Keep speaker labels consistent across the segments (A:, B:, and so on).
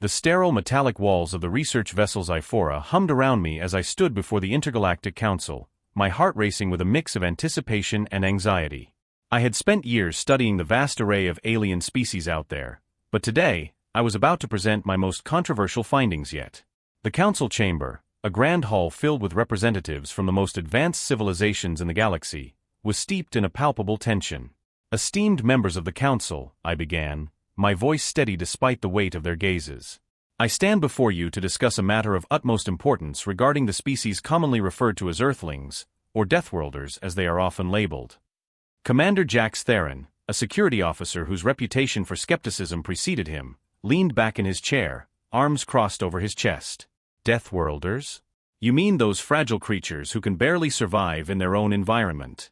A: The sterile metallic walls of the research vessel Sci-Fi hummed around me as I stood before the Intergalactic Council, my heart racing with a mix of anticipation and anxiety. I had spent years studying the vast array of alien species out there, but today, I was about to present my most controversial findings yet. The council chamber, a grand hall filled with representatives from the most advanced civilizations in the galaxy, was steeped in a palpable tension. "Esteemed members of the council," I began, my voice steady despite the weight of their gazes. "I stand before you to discuss a matter of utmost importance regarding the species commonly referred to as Earthlings, or Deathworlders as they are often labeled." Commander Jax Theron, a security officer whose reputation for skepticism preceded him, leaned back in his chair, arms crossed over his chest. "Deathworlders? You mean those fragile creatures who can barely survive in their own environment?"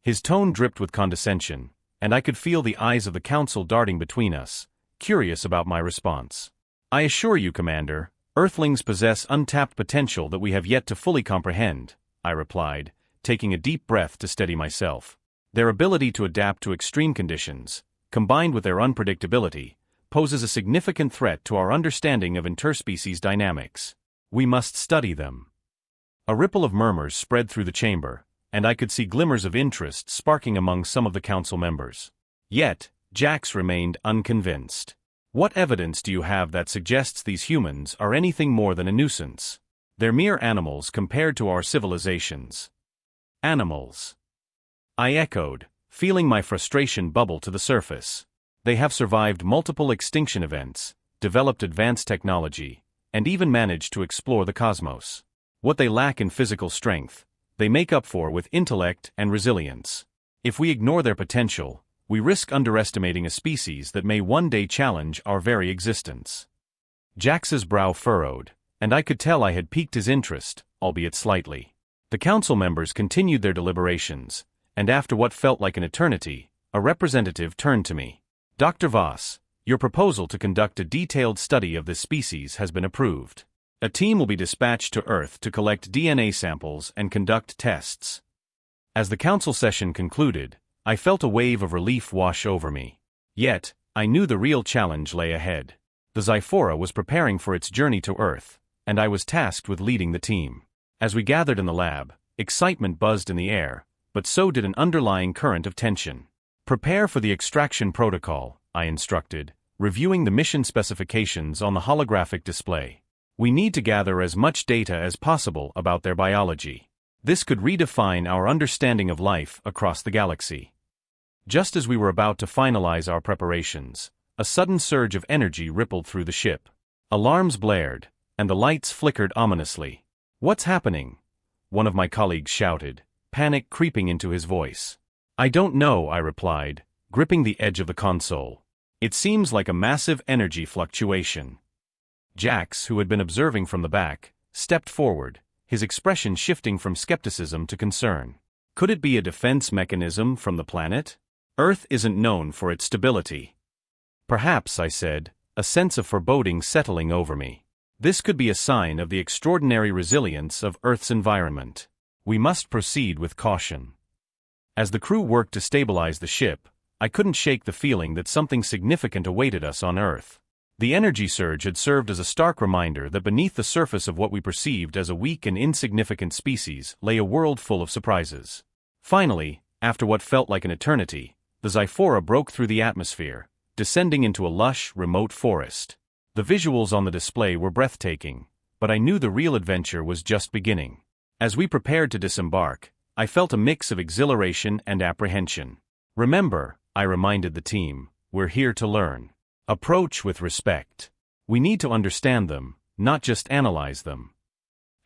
A: His tone dripped with condescension, and I could feel the eyes of the council darting between us, curious about my response. "I assure you, Commander, Earthlings possess untapped potential that we have yet to fully comprehend," I replied, taking a deep breath to steady myself. "Their ability to adapt to extreme conditions, combined with their unpredictability, poses a significant threat to our understanding of interspecies dynamics. We must study them." A ripple of murmurs spread through the chamber, and I could see glimmers of interest sparking among some of the council members. Yet, Jax remained unconvinced. "What evidence do you have that suggests these humans are anything more than a nuisance? They're mere animals compared to our civilizations." "Animals?" I echoed, feeling my frustration bubble to the surface. "They have survived multiple extinction events, developed advanced technology, and even managed to explore the cosmos. What they lack in physical strength, they make up for with intellect and resilience. If we ignore their potential, we risk underestimating a species that may one day challenge our very existence." Jax's brow furrowed, and I could tell I had piqued his interest, albeit slightly. The council members continued their deliberations, and after what felt like an eternity, a representative turned to me. "Dr. Voss, your proposal to conduct a detailed study of this species has been approved. A team will be dispatched to Earth to collect DNA samples and conduct tests." As the council session concluded, I felt a wave of relief wash over me. Yet, I knew the real challenge lay ahead. The Sci-Fi was preparing for its journey to Earth, and I was tasked with leading the team. As we gathered in the lab, excitement buzzed in the air, but so did an underlying current of tension. "Prepare for the extraction protocol," I instructed, reviewing the mission specifications on the holographic display. "We need to gather as much data as possible about their biology. This could redefine our understanding of life across the galaxy." Just as we were about to finalize our preparations, a sudden surge of energy rippled through the ship. Alarms blared, and the lights flickered ominously. "What's happening?" one of my colleagues shouted, panic creeping into his voice. "I don't know," I replied, gripping the edge of the console. "It seems like a massive energy fluctuation." Jax, who had been observing from the back, stepped forward, his expression shifting from skepticism to concern. "Could it be a defense mechanism from the planet? Earth isn't known for its stability." "Perhaps," I said, a sense of foreboding settling over me. "This could be a sign of the extraordinary resilience of Earth's environment. We must proceed with caution." As the crew worked to stabilize the ship, I couldn't shake the feeling that something significant awaited us on Earth. The energy surge had served as a stark reminder that beneath the surface of what we perceived as a weak and insignificant species lay a world full of surprises. Finally, after what felt like an eternity, the Sci-Fi broke through the atmosphere, descending into a lush, remote forest. The visuals on the display were breathtaking, but I knew the real adventure was just beginning. As we prepared to disembark, I felt a mix of exhilaration and apprehension. "Remember," I reminded the team, "we're here to learn. Approach with respect. We need to understand them, not just analyze them."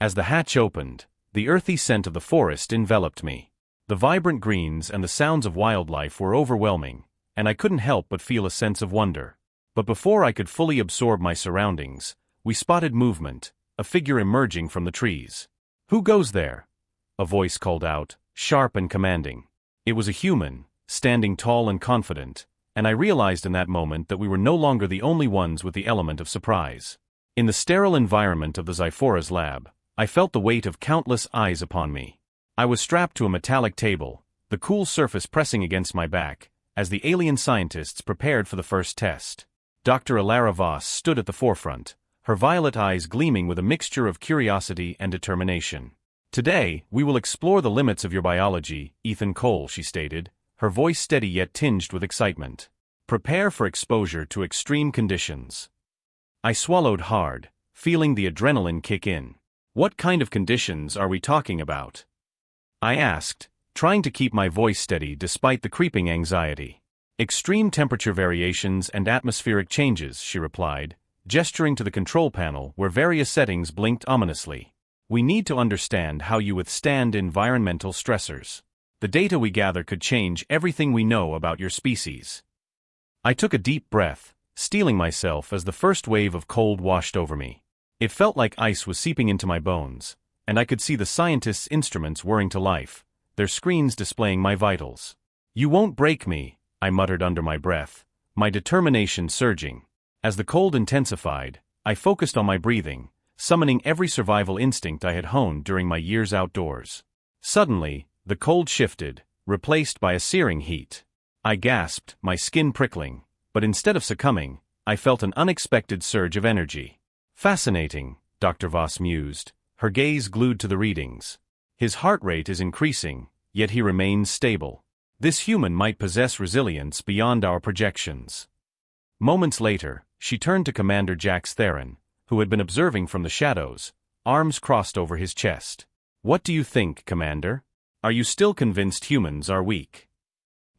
A: As the hatch opened, the earthy scent of the forest enveloped me. The vibrant greens and the sounds of wildlife were overwhelming, and I couldn't help but feel a sense of wonder. But before I could fully absorb my surroundings, we spotted movement, a figure emerging from the trees. "Who goes there?" a voice called out, sharp and commanding. It was a human, standing tall and confident, and I realized in that moment that we were no longer the only ones with the element of surprise. In the sterile environment of the Sci-Fi's lab, I felt the weight of countless eyes upon me. I was strapped to a metallic table, the cool surface pressing against my back, as the alien scientists prepared for the first test. Dr. Alara Voss stood at the forefront, her violet eyes gleaming with a mixture of curiosity and determination. "Today, we will explore the limits of your biology, Ethan Cole," she stated, her voice steady yet tinged with excitement. "Prepare for exposure to extreme conditions." I swallowed hard, feeling the adrenaline kick in. "What kind of conditions are we talking about?" I asked, trying to keep my voice steady despite the creeping anxiety. "Extreme temperature variations and atmospheric changes," she replied, gesturing to the control panel where various settings blinked ominously. "We need to understand how you withstand environmental stressors. The data we gather could change everything we know about your species." I took a deep breath, steeling myself as the first wave of cold washed over me. It felt like ice was seeping into my bones, and I could see the scientists' instruments whirring to life, their screens displaying my vitals. "You won't break me," I muttered under my breath, my determination surging. As the cold intensified, I focused on my breathing, summoning every survival instinct I had honed during my years outdoors. Suddenly, the cold shifted, replaced by a searing heat. I gasped, my skin prickling, but instead of succumbing, I felt an unexpected surge of energy. "Fascinating," Dr. Voss mused, her gaze glued to the readings. "His heart rate is increasing, yet he remains stable. This human might possess resilience beyond our projections." Moments later, she turned to Commander Jax Theron, who had been observing from the shadows, arms crossed over his chest. "What do you think, Commander? Are you still convinced humans are weak?"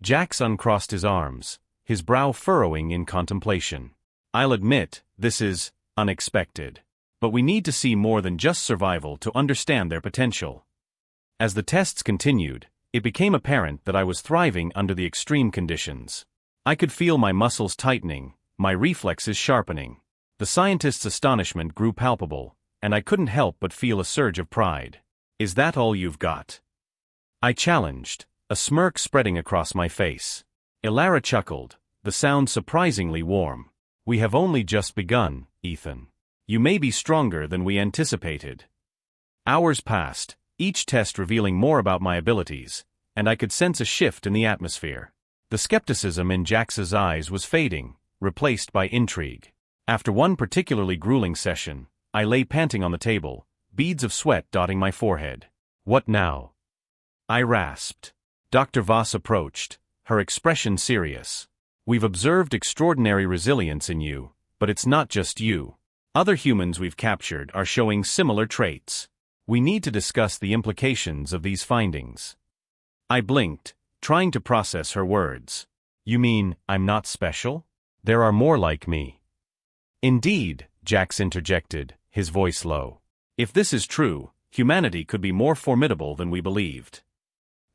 A: Jax uncrossed his arms, his brow furrowing in contemplation. "I'll admit, this is unexpected. But we need to see more than just survival to understand their potential." As the tests continued, it became apparent that I was thriving under the extreme conditions. I could feel my muscles tightening, my reflexes sharpening. The scientists' astonishment grew palpable, and I couldn't help but feel a surge of pride. "Is that all you've got?" I challenged, a smirk spreading across my face. Ilara chuckled, the sound surprisingly warm. "We have only just begun, Ethan. You may be stronger than we anticipated." Hours passed, each test revealing more about my abilities, and I could sense a shift in the atmosphere. The skepticism in Jax's eyes was fading, replaced by intrigue. After one particularly grueling session, I lay panting on the table, beads of sweat dotting my forehead. "What now?" I rasped. Dr. Voss approached, her expression serious. "We've observed extraordinary resilience in you, but it's not just you. Other humans we've captured are showing similar traits. We need to discuss the implications of these findings." I blinked, trying to process her words. "You mean, I'm not special? There are more like me." "Indeed," Jax interjected, his voice low. "If this is true, humanity could be more formidable than we believed."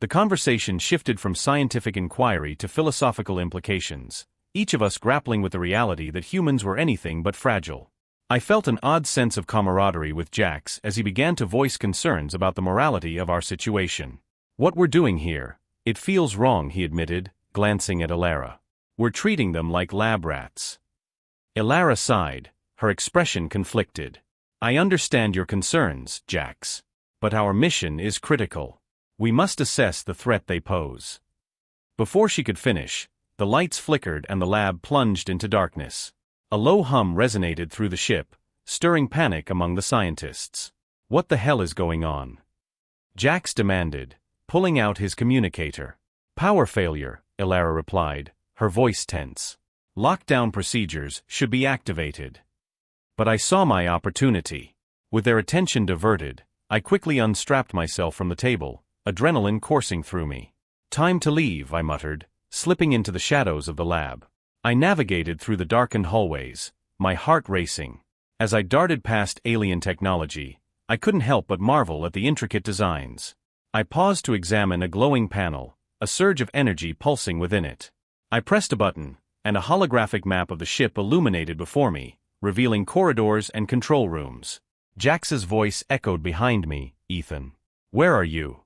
A: The conversation shifted from scientific inquiry to philosophical implications, each of us grappling with the reality that humans were anything but fragile. I felt an odd sense of camaraderie with Jax as he began to voice concerns about the morality of our situation. "What we're doing here, it feels wrong," he admitted, glancing at Ilara. "We're treating them like lab rats." Ilara sighed, her expression conflicted. "I understand your concerns, Jax. But our mission is critical. We must assess the threat they pose." Before she could finish, the lights flickered and the lab plunged into darkness. A low hum resonated through the ship, stirring panic among the scientists. "What the hell is going on?" Jax demanded, pulling out his communicator. "Power failure," Ilara replied, her voice tense. "Lockdown procedures should be activated." But I saw my opportunity. With their attention diverted, I quickly unstrapped myself from the table, adrenaline coursing through me. "Time to leave," I muttered, slipping into the shadows of the lab. I navigated through the darkened hallways, my heart racing. As I darted past alien technology, I couldn't help but marvel at the intricate designs. I paused to examine a glowing panel, a surge of energy pulsing within it. I pressed a button, and a holographic map of the ship illuminated before me, revealing corridors and control rooms. Jax's voice echoed behind me, "Ethan. Where are you?"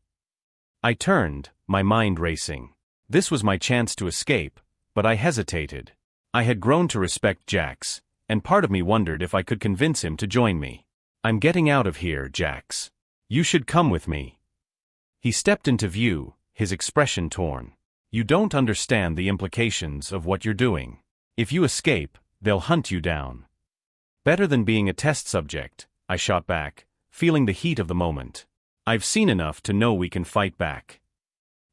A: I turned, my mind racing. This was my chance to escape, but I hesitated. I had grown to respect Jax, and part of me wondered if I could convince him to join me. "I'm getting out of here, Jax. You should come with me." He stepped into view, his expression torn. "You don't understand the implications of what you're doing. If you escape, They'll hunt you down. Better than being a test subject, I shot back, feeling the heat of the moment. I've seen enough to know we can fight back.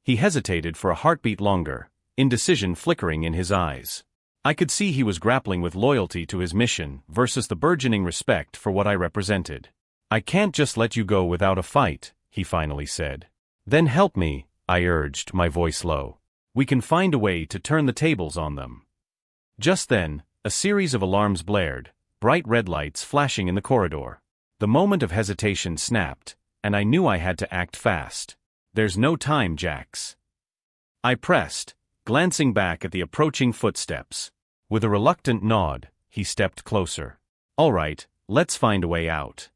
A: He hesitated for a heartbeat longer, indecision flickering in his eyes. I could see he was grappling with loyalty to his mission versus the burgeoning respect for what I represented. I can't just let you go without a fight, he finally said. Then help me, I urged, my voice low. We can find a way to turn the tables on them. Just then, a series of alarms blared, bright red lights flashing in the corridor. The moment of hesitation snapped, and I knew I had to act fast. There's no time, Jax. I pressed, glancing back at the approaching footsteps. With a reluctant nod, he stepped closer. All right, let's find a way out.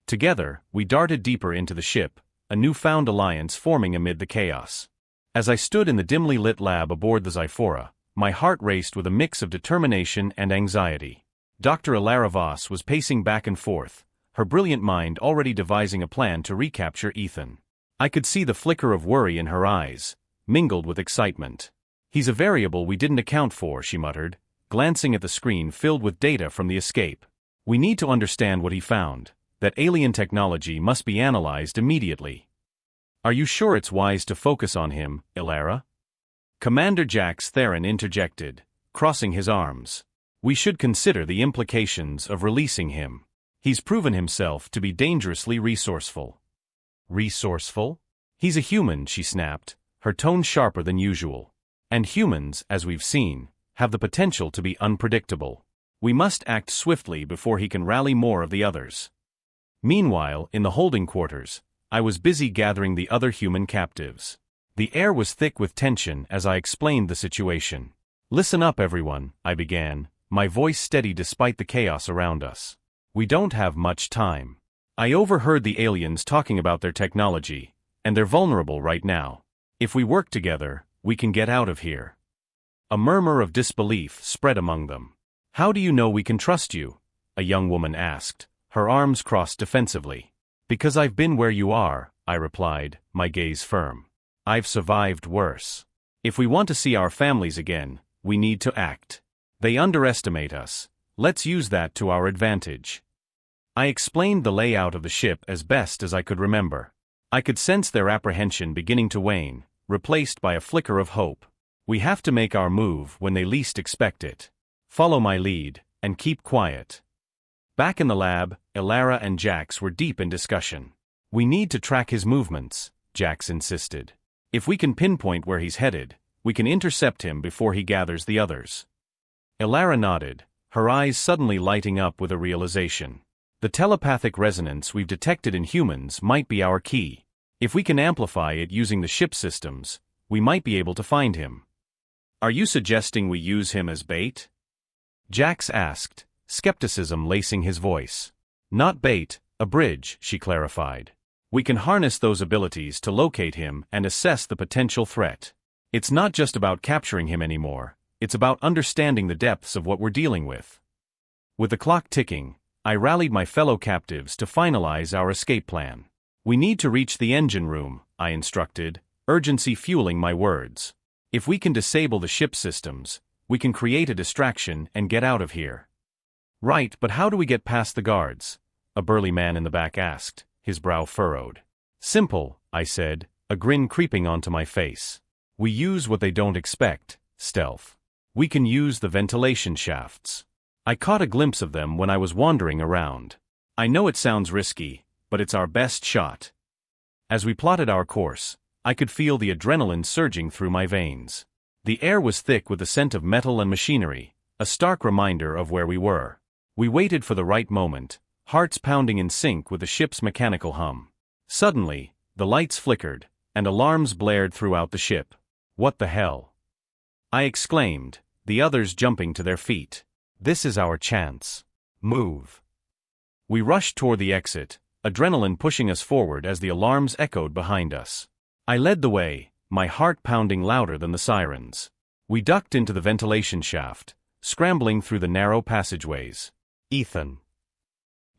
A: Together, we darted deeper into the ship, a newfound alliance forming amid the chaos. As I stood in the dimly lit lab aboard the Zyphora, my heart raced with a mix of determination and anxiety. Dr. Ilara Voss was pacing back and forth, her brilliant mind already devising a plan to recapture Ethan. I could see the flicker of worry in her eyes, mingled with excitement. He's a variable we didn't account for, she muttered, glancing at the screen filled with data from the escape. We need to understand what he found. That alien technology must be analyzed immediately. Are you sure it's wise to focus on him, Ilara? Commander Jax Theron interjected, crossing his arms. We should consider the implications of releasing him. He's proven himself to be dangerously resourceful. Resourceful? He's a human, she snapped, her tone sharper than usual. And humans, as we've seen, have the potential to be unpredictable. We must act swiftly before he can rally more of the others. Meanwhile, in the holding quarters, I was busy gathering the other human captives. The air was thick with tension as I explained the situation. Listen up, everyone, I began, my voice steady despite the chaos around us. We don't have much time. I overheard the aliens talking about their technology, and they're vulnerable right now. If we work together, we can get out of here. A murmur of disbelief spread among them. How do you know we can trust you? A young woman asked, her arms crossed defensively. Because I've been where you are, I replied, my gaze firm. I've survived worse. If we want to see our families again, we need to act. They underestimate us. Let's use that to our advantage. I explained the layout of the ship as best as I could remember. I could sense their apprehension beginning to wane, replaced by a flicker of hope. We have to make our move when they least expect it. Follow my lead, and keep quiet. Back in the lab, Ilara and Jax were deep in discussion. We need to track his movements, Jax insisted. If we can pinpoint where he's headed, we can intercept him before he gathers the others. Ilara nodded, her eyes suddenly lighting up with a realization. The telepathic resonance we've detected in humans might be our key. If we can amplify it using the ship systems, we might be able to find him. Are you suggesting we use him as bait? Jax asked, skepticism lacing his voice. Not bait, a bridge, she clarified. We can harness those abilities to locate him and assess the potential threat. It's not just about capturing him anymore, it's about understanding the depths of what we're dealing with. With the clock ticking, I rallied my fellow captives to finalize our escape plan. We need to reach the engine room, I instructed, urgency fueling my words. If we can disable the ship systems, we can create a distraction and get out of here. Right, but how do we get past the guards? A burly man in the back asked, his brow furrowed. Simple, I said, a grin creeping onto my face. We use what they don't expect, stealth. We can use the ventilation shafts. I caught a glimpse of them when I was wandering around. I know it sounds risky, but it's our best shot. As we plotted our course, I could feel the adrenaline surging through my veins. The air was thick with the scent of metal and machinery, a stark reminder of where we were. We waited for the right moment, hearts pounding in sync with the ship's mechanical hum. Suddenly, the lights flickered, and alarms blared throughout the ship. What the hell? I exclaimed, the others jumping to their feet. This is our chance. Move. We rushed toward the exit, adrenaline pushing us forward as the alarms echoed behind us. I led the way, my heart pounding louder than the sirens. We ducked into the ventilation shaft, scrambling through the narrow passageways. Ethan.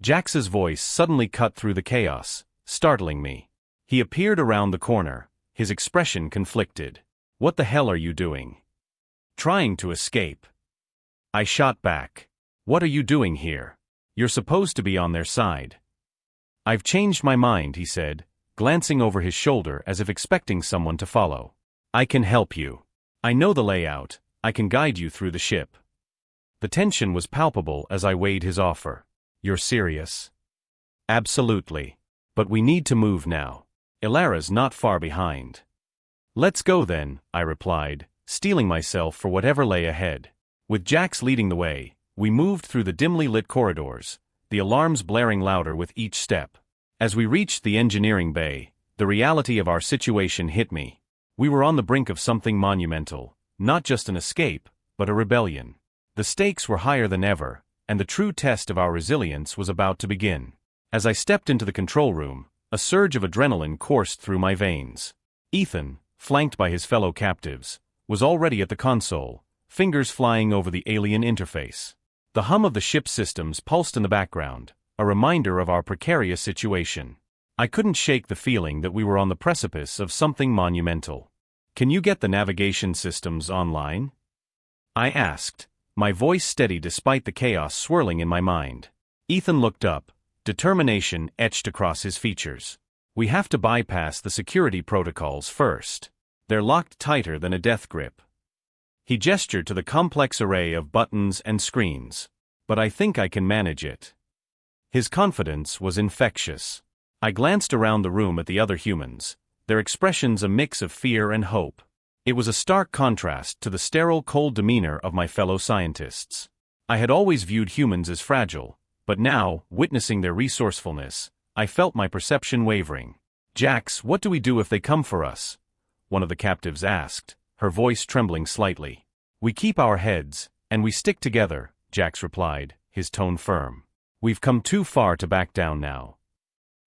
A: Jax's voice suddenly cut through the chaos, startling me. He appeared around the corner, his expression conflicted. What the hell are you doing? Trying to escape. I shot back. What are you doing here? You're supposed to be on their side. I've changed my mind, he said, glancing over his shoulder as if expecting someone to follow. I can help you. I know the layout. I can guide you through the ship. The tension was palpable as I weighed his offer. You're serious? Absolutely. But we need to move now. Ilara's not far behind. Let's go then, I replied, steeling myself for whatever lay ahead. With Jax leading the way, we moved through the dimly lit corridors, the alarms blaring louder with each step. As we reached the engineering bay, the reality of our situation hit me. We were on the brink of something monumental, not just an escape, but a rebellion. The stakes were higher than ever, and the true test of our resilience was about to begin. As I stepped into the control room, a surge of adrenaline coursed through my veins. Ethan, flanked by his fellow captives, was already at the console, fingers flying over the alien interface. The hum of the ship's systems pulsed in the background, a reminder of our precarious situation. I couldn't shake the feeling that we were on the precipice of something monumental. Can you get the navigation systems online? I asked, my voice steady despite the chaos swirling in my mind. Ethan looked up, determination etched across his features. We have to bypass the security protocols first. They're locked tighter than a death grip. He gestured to the complex array of buttons and screens. But I think I can manage it. His confidence was infectious. I glanced around the room at the other humans, their expressions a mix of fear and hope. It was a stark contrast to the sterile, cold demeanor of my fellow scientists. I had always viewed humans as fragile, but now, witnessing their resourcefulness, I felt my perception wavering. Jax, what do we do if they come for us? One of the captives asked, her voice trembling slightly. We keep our heads, and we stick together, Jax replied, his tone firm. We've come too far to back down now.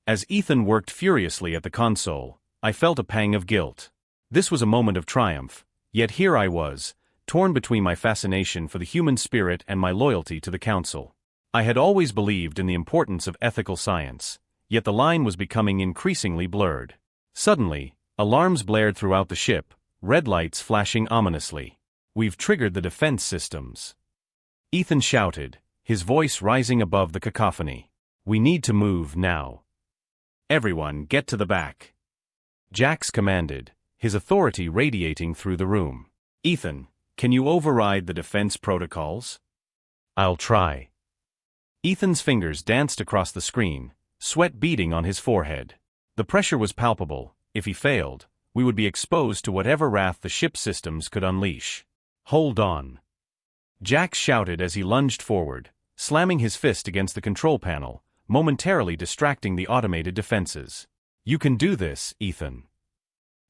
A: As Ethan worked furiously at the console, I felt a pang of guilt. This was a moment of triumph, yet here I was, torn between my fascination for the human spirit and my loyalty to the Council. I had always believed in the importance of ethical science, yet the line was becoming increasingly blurred. Suddenly, alarms blared throughout the ship, red lights flashing ominously. We've triggered the defense systems. Ethan shouted, his voice rising above the cacophony. We need to move now. Everyone, get to the back. Jax commanded, his authority radiating through the room. Ethan, can you override the defense protocols? I'll try. Ethan's fingers danced across the screen, sweat beading on his forehead. The pressure was palpable. If he failed, we would be exposed to whatever wrath the ship systems could unleash. Hold on. Jax shouted as he lunged forward, slamming his fist against the control panel, momentarily distracting the automated defenses. You can do this, Ethan.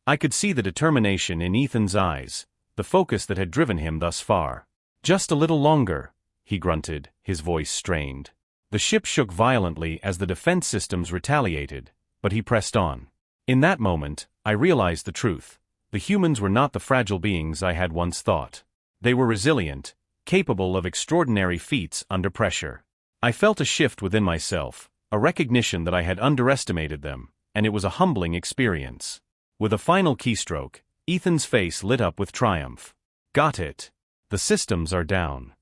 A: I could see the determination in Ethan's eyes, the focus that had driven him thus far. Just a little longer, he grunted, his voice strained. The ship shook violently as the defense systems retaliated, but he pressed on. In that moment, I realized the truth. The humans were not the fragile beings I had once thought. They were resilient, capable of extraordinary feats under pressure. I felt a shift within myself, a recognition that I had underestimated them, and it was a humbling experience. With a final keystroke, Ethan's face lit up with triumph. Got it. The systems are down.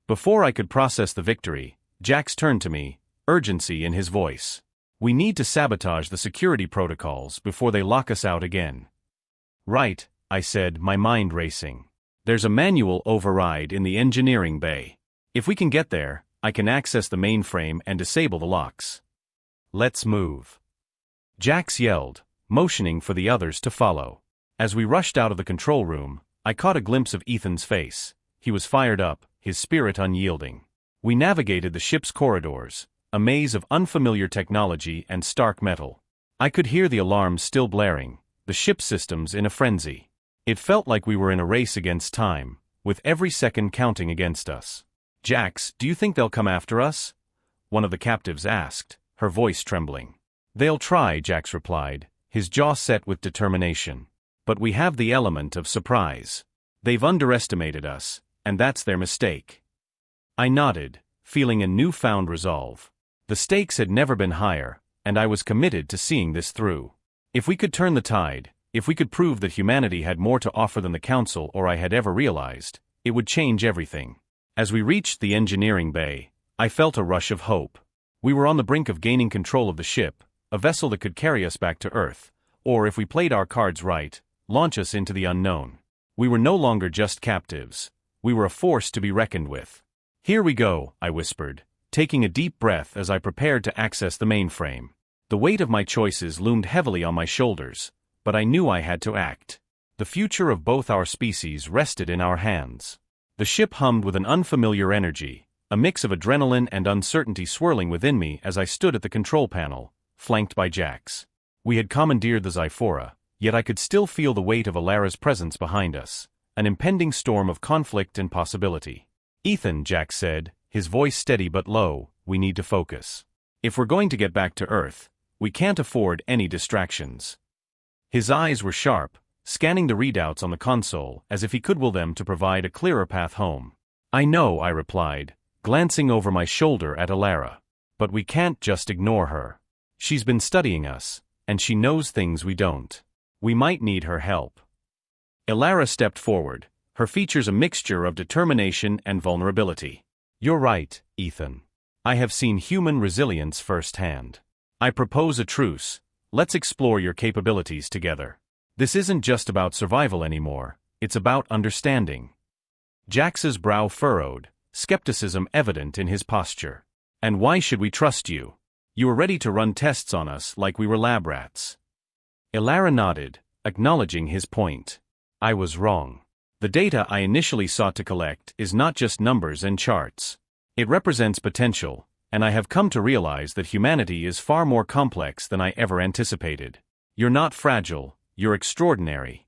A: Before I could process the victory, Jax turned to me, urgency in his voice. We need to sabotage the security protocols before they lock us out again. Right, I said, my mind racing. There's a manual override in the engineering bay. If we can get there, I can access the mainframe and disable the locks. Let's move. Jax yelled, motioning for the others to follow. As we rushed out of the control room, I caught a glimpse of Ethan's face. He was fired up, his spirit unyielding. We navigated the ship's corridors, a maze of unfamiliar technology and stark metal. I could hear the alarms still blaring, the ship systems in a frenzy. It felt like we were in a race against time, with every second counting against us. Jax, do you think they'll come after us? One of the captives asked, her voice trembling. They'll try, Jax replied, his jaw set with determination. But we have the element of surprise. They've underestimated us, and that's their mistake. I nodded, feeling a newfound resolve. The stakes had never been higher, and I was committed to seeing this through. If we could turn the tide, if we could prove that humanity had more to offer than the Council or I had ever realized, it would change everything. As we reached the engineering bay, I felt a rush of hope. We were on the brink of gaining control of the ship, a vessel that could carry us back to Earth, or if we played our cards right, launch us into the unknown. We were no longer just captives. We were a force to be reckoned with. "Here we go," I whispered, taking a deep breath as I prepared to access the mainframe. The weight of my choices loomed heavily on my shoulders, but I knew I had to act. The future of both our species rested in our hands. The ship hummed with an unfamiliar energy, a mix of adrenaline and uncertainty swirling within me as I stood at the control panel, flanked by Jax. We had commandeered the Zyphora, yet I could still feel the weight of Alara's presence behind us, an impending storm of conflict and possibility. "Ethan," Jax said, his voice steady but low, "we need to focus. If we're going to get back to Earth, we can't afford any distractions." His eyes were sharp, scanning the readouts on the console as if he could will them to provide a clearer path home. "I know," I replied, glancing over my shoulder at Alara. "But we can't just ignore her. She's been studying us, and she knows things we don't. We might need her help." Alara stepped forward, her features a mixture of determination and vulnerability. "You're right, Ethan. I have seen human resilience firsthand. I propose a truce. Let's explore your capabilities together. This isn't just about survival anymore, it's about understanding." Jax's brow furrowed, skepticism evident in his posture. "And why should we trust you? You were ready to run tests on us like we were lab rats." Alara nodded, acknowledging his point. "I was wrong. The data I initially sought to collect is not just numbers and charts. It represents potential, and I have come to realize that humanity is far more complex than I ever anticipated. You're not fragile, you're extraordinary."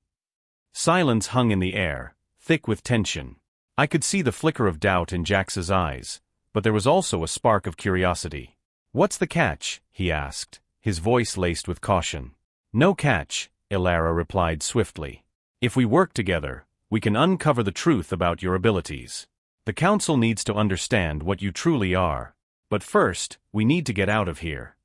A: Silence hung in the air, thick with tension. I could see the flicker of doubt in Jax's eyes, but there was also a spark of curiosity. "What's the catch?" he asked, his voice laced with caution. "No catch," Alara replied swiftly. "If we work together, we can uncover the truth about your abilities. The Council needs to understand what you truly are. But first, we need to get out of here."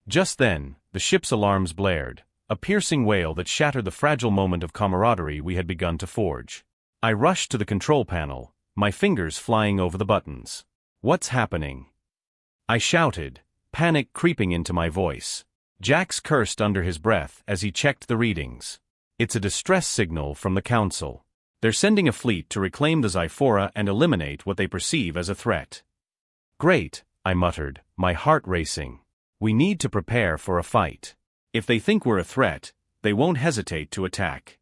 A: Just then, the ship's alarms blared, a piercing wail that shattered the fragile moment of camaraderie we had begun to forge. I rushed to the control panel, my fingers flying over the buttons. "What's happening?" I shouted, panic creeping into my voice. Jax cursed under his breath as he checked the readings. "It's a distress signal from the Council. They're sending a fleet to reclaim the Zyphora and eliminate what they perceive as a threat." "Great," I muttered, my heart racing. "We need to prepare for a fight. If they think we're a threat, they won't hesitate to attack."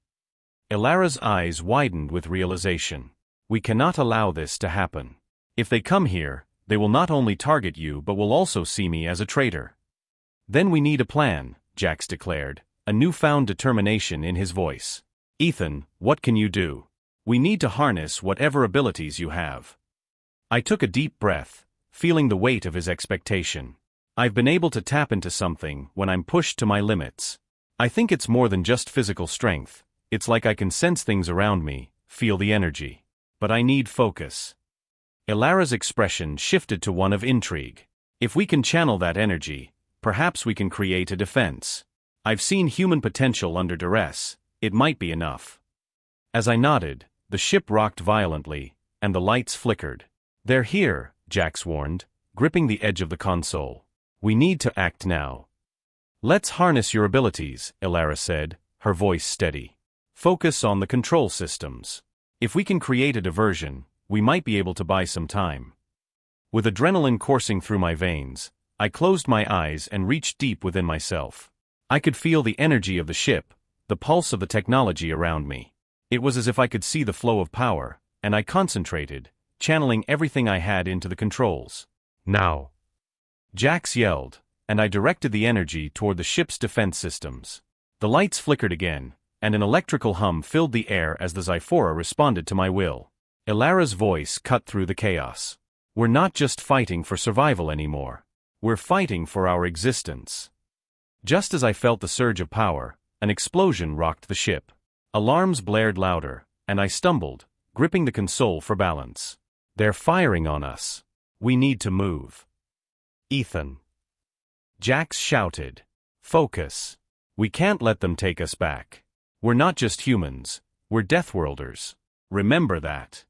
A: Alara's eyes widened with realization. "We cannot allow this to happen. If they come here, they will not only target you but will also see me as a traitor." "Then we need a plan," Jax declared, a newfound determination in his voice. "Ethan, what can you do? We need to harness whatever abilities you have." I took a deep breath, feeling the weight of his expectation. I've been able to tap into something when I'm pushed to my limits. I think it's more than just physical strength. It's like I can sense things around me, feel the energy. But I need focus. Alara's expression shifted to one of intrigue. "If we can channel that energy, perhaps we can create a defense. I've seen human potential under duress. It might be enough." As I nodded, the ship rocked violently, and the lights flickered. "They're here," Jax warned, gripping the edge of the console. "We need to act now." "Let's harness your abilities," Alara said, her voice steady. "Focus on the control systems. If we can create a diversion, we might be able to buy some time." With adrenaline coursing through my veins, I closed my eyes and reached deep within myself. I could feel the energy of the ship, the pulse of the technology around me. It was as if I could see the flow of power, and I concentrated, channeling everything I had into the controls. "Now!" Jax yelled, and I directed the energy toward the ship's defense systems. The lights flickered again, and an electrical hum filled the air as the Zyphora responded to my will. Alara's voice cut through the chaos. "We're not just fighting for survival anymore. We're fighting for our existence." Just as I felt the surge of power, an explosion rocked the ship. Alarms blared louder, and I stumbled, gripping the console for balance. "They're firing on us. We need to move." "Ethan!" Jax shouted. "Focus. We can't let them take us back. We're not just humans, we're Deathworlders. Remember that."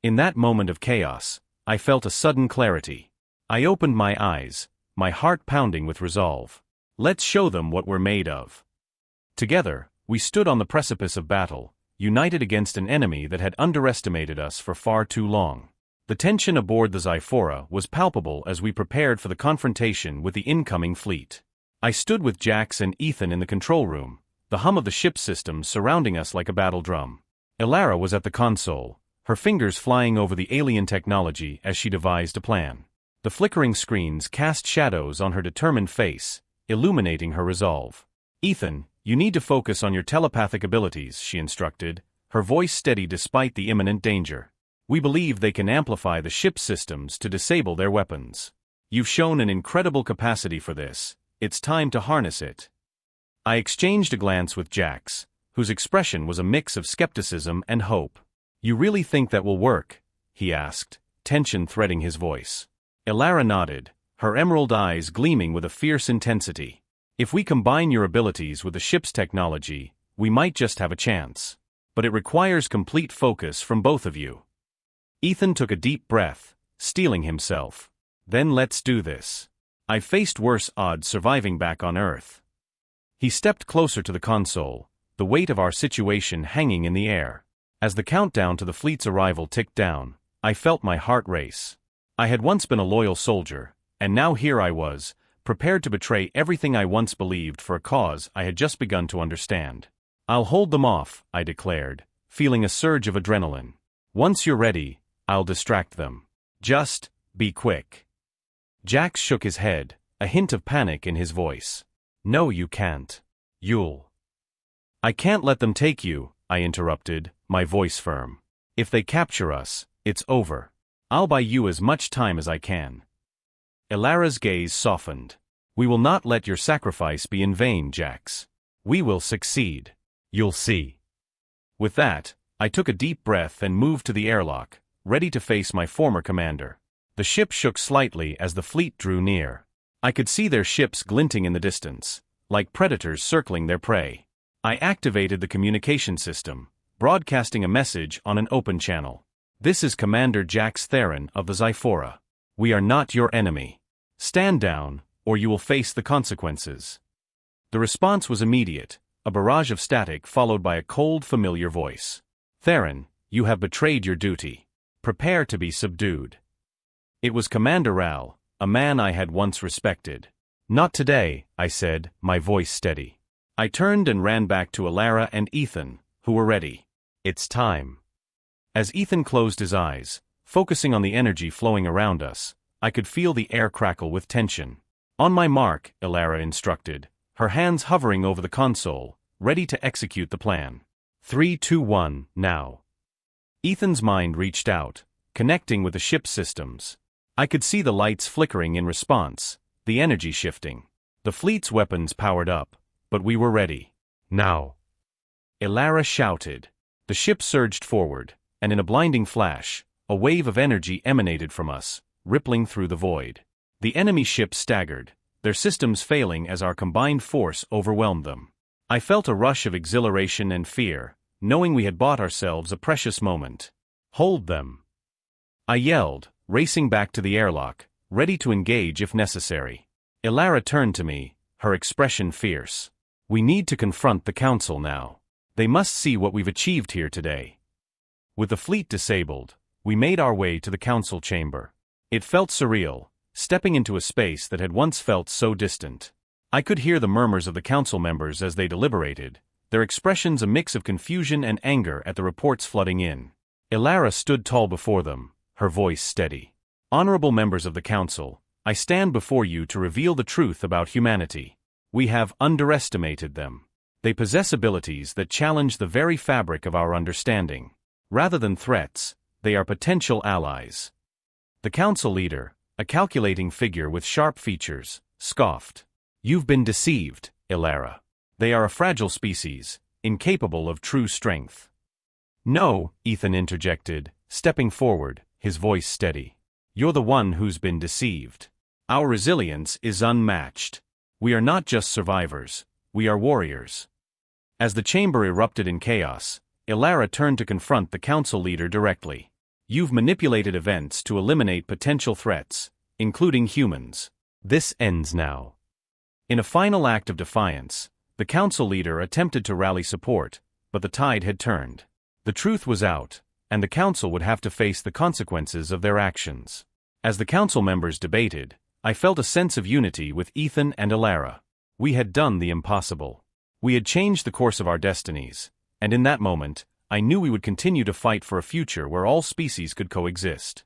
A: In that moment of chaos, I felt a sudden clarity. I opened my eyes, my heart pounding with resolve. Let's show them what we're made of. Together, we stood on the precipice of battle, united against an enemy that had underestimated us for far too long. The tension aboard the Xiphora was palpable as we prepared for the confrontation with the incoming fleet. I stood with Jax and Ethan in the control room, the hum of the ship's systems surrounding us like a battle drum. Elara was at the console, her fingers flying over the alien technology as she devised a plan. The flickering screens cast shadows on her determined face, illuminating her resolve. "Ethan, you need to focus on your telepathic abilities," she instructed, her voice steady despite the imminent danger. "We believe they can amplify the ship's systems to disable their weapons. You've shown an incredible capacity for this. It's time to harness it." I exchanged a glance with Jax, whose expression was a mix of skepticism and hope. "You really think that will work?" he asked, tension threading his voice. Elara nodded, her emerald eyes gleaming with a fierce intensity. "If we combine your abilities with the ship's technology, we might just have a chance. But it requires complete focus from both of you." Ethan took a deep breath, steeling himself. "Then let's do this. I've faced worse odds surviving back on Earth." He stepped closer to the console, the weight of our situation hanging in the air. As the countdown to the fleet's arrival ticked down, I felt my heart race. I had once been a loyal soldier, and now here I was, prepared to betray everything I once believed for a cause I had just begun to understand. "I'll hold them off," I declared, feeling a surge of adrenaline. "Once you're ready, I'll distract them. Just be quick." Jax shook his head, a hint of panic in his voice. "No, you can't. You'll—" "I can't let them take you," I interrupted, my voice firm. "If they capture us, it's over. I'll buy you as much time as I can." Elara's gaze softened. "We will not let your sacrifice be in vain, Jax. We will succeed. You'll see." With that, I took a deep breath and moved to the airlock, ready to face my former commander. The ship shook slightly as the fleet drew near. I could see their ships glinting in the distance, like predators circling their prey. I activated the communication system, broadcasting a message on an open channel. "This is Commander Jax Theron of the Xiphora. We are not your enemy. Stand down, or you will face the consequences." The response was immediate, a barrage of static followed by a cold, familiar voice. "Theron, you have betrayed your duty. Prepare to be subdued." It was Commander Ral, a man I had once respected. "Not today," I said, my voice steady. I turned and ran back to Elara and Ethan, who were ready. "It's time." As Ethan closed his eyes, focusing on the energy flowing around us, I could feel the air crackle with tension. "On my mark," Elara instructed, her hands hovering over the console, ready to execute the plan. 3, 2, 1, now." Ethan's mind reached out, connecting with the ship's systems. I could see the lights flickering in response, the energy shifting. The fleet's weapons powered up, but we were ready. "Now!" Elara shouted. The ship surged forward, and in a blinding flash, a wave of energy emanated from us, rippling through the void. The enemy ships staggered, their systems failing as our combined force overwhelmed them. I felt a rush of exhilaration and fear, knowing we had bought ourselves a precious moment. "Hold them!" I yelled, racing back to the airlock, ready to engage if necessary. Elara turned to me, her expression fierce. "We need to confront the Council now. They must see what we've achieved here today." With the fleet disabled, we made our way to the Council chamber. It felt surreal, stepping into a space that had once felt so distant. I could hear the murmurs of the Council members as they deliberated, their expressions a mix of confusion and anger at the reports flooding in. Elara stood tall before them, her voice steady. "Honorable members of the Council, I stand before you to reveal the truth about humanity. We have underestimated them. They possess abilities that challenge the very fabric of our understanding. Rather than threats, they are potential allies." The Council leader, a calculating figure with sharp features, scoffed. "You've been deceived, Elara. They are a fragile species, incapable of true strength." "No," Ethan interjected, stepping forward, his voice steady. "You're the one who's been deceived. Our resilience is unmatched. We are not just survivors, we are warriors." As the chamber erupted in chaos, Elara turned to confront the Council leader directly. You've manipulated events to eliminate potential threats, including humans. This ends now." In a final act of defiance, the council leader attempted to rally support, but the tide had turned. The truth was out, and the council would have to face the consequences of their actions. As the council members debated, I felt a sense of unity with Ethan and Alara. We had done the impossible. We had changed the course of our destinies, and in that moment, I knew we would continue to fight for a future where all species could coexist.